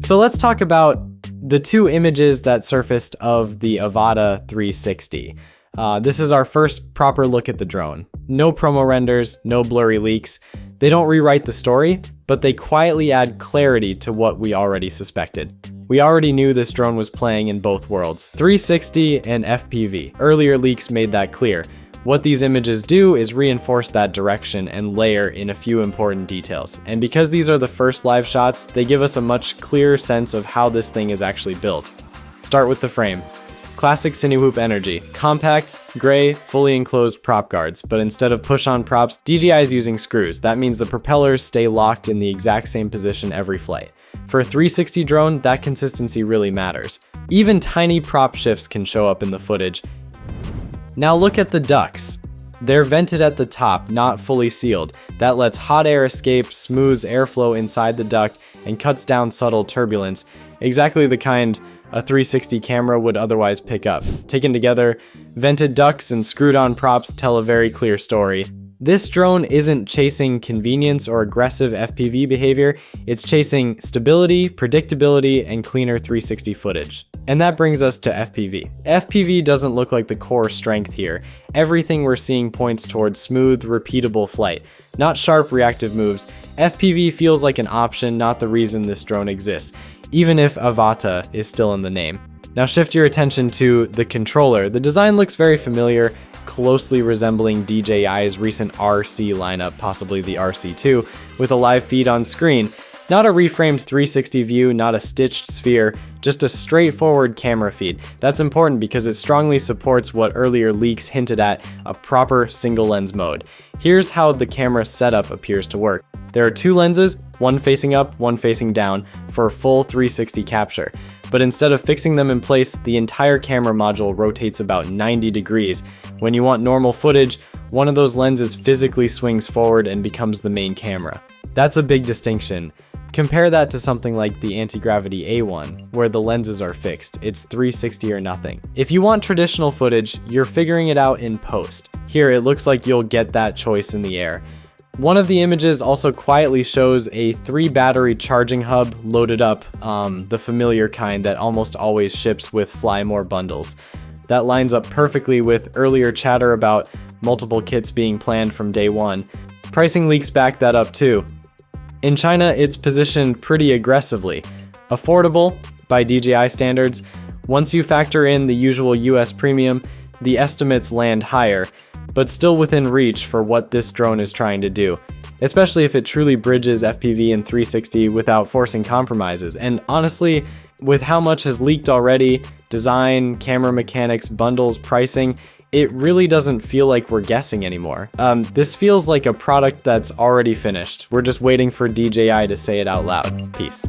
So let's talk about the two images that surfaced of the Avata 360. This is our first proper look at the drone. No promo renders, no blurry leaks. They don't rewrite the story, but they quietly add clarity to what we already suspected. We already knew this drone was playing in both worlds, 360 and FPV. Earlier leaks made that clear. What these images do is reinforce that direction and layer in a few important details. And because these are the first live shots, they give us a much clearer sense of how this thing is actually built. Start with the frame. Classic cinewhoop energy. Compact, gray, fully enclosed prop guards, but instead of push-on props, DJI is using screws. That means the propellers stay locked in the exact same position every flight. For a 360 drone, that consistency really matters. Even tiny prop shifts can show up in the footage. Now look at the ducts. They're vented at the top, not fully sealed. That lets hot air escape, smooths airflow inside the duct, and cuts down subtle turbulence, exactly the kind a 360 camera would otherwise pick up. Taken together, vented ducts and screwed-on props tell a very clear story. This drone isn't chasing convenience or aggressive FPV behavior, it's chasing stability, predictability, and cleaner 360 footage. And that brings us to FPV. FPV doesn't look like the core strength here. Everything we're seeing points towards smooth, repeatable flight, not sharp reactive moves. FPV feels like an option, not the reason this drone exists, even if Avata is still in the name. Now shift your attention to the controller. The design looks very familiar, closely resembling DJI's recent RC lineup, possibly the RC2, with a live feed on screen. Not a reframed 360 view, not a stitched sphere, just a straightforward camera feed. That's important because it strongly supports what earlier leaks hinted at, a proper single lens mode. Here's how the camera setup appears to work. There are two lenses, one facing up, one facing down, for full 360 capture. But instead of fixing them in place, the entire camera module rotates about 90 degrees. When you want normal footage, one of those lenses physically swings forward and becomes the main camera. That's a big distinction. Compare that to something like the Antigravity A1, where the lenses are fixed. It's 360 or nothing. If you want traditional footage, you're figuring it out in post. Here, it looks like you'll get that choice in the air. One of the images also quietly shows a 3-battery charging hub loaded up, the familiar kind that almost always ships with Fly More bundles. That lines up perfectly with earlier chatter about multiple kits being planned from day one. Pricing leaks back that up too. In China, it's positioned pretty aggressively. Affordable by DJI standards. Once you factor in the usual US premium, the estimates land higher, but still within reach for what this drone is trying to do, especially if it truly bridges FPV and 360 without forcing compromises. And honestly, with how much has leaked already, design, camera mechanics, bundles, pricing, it really doesn't feel like we're guessing anymore. This feels like a product that's already finished. We're just waiting for DJI to say it out loud. Peace.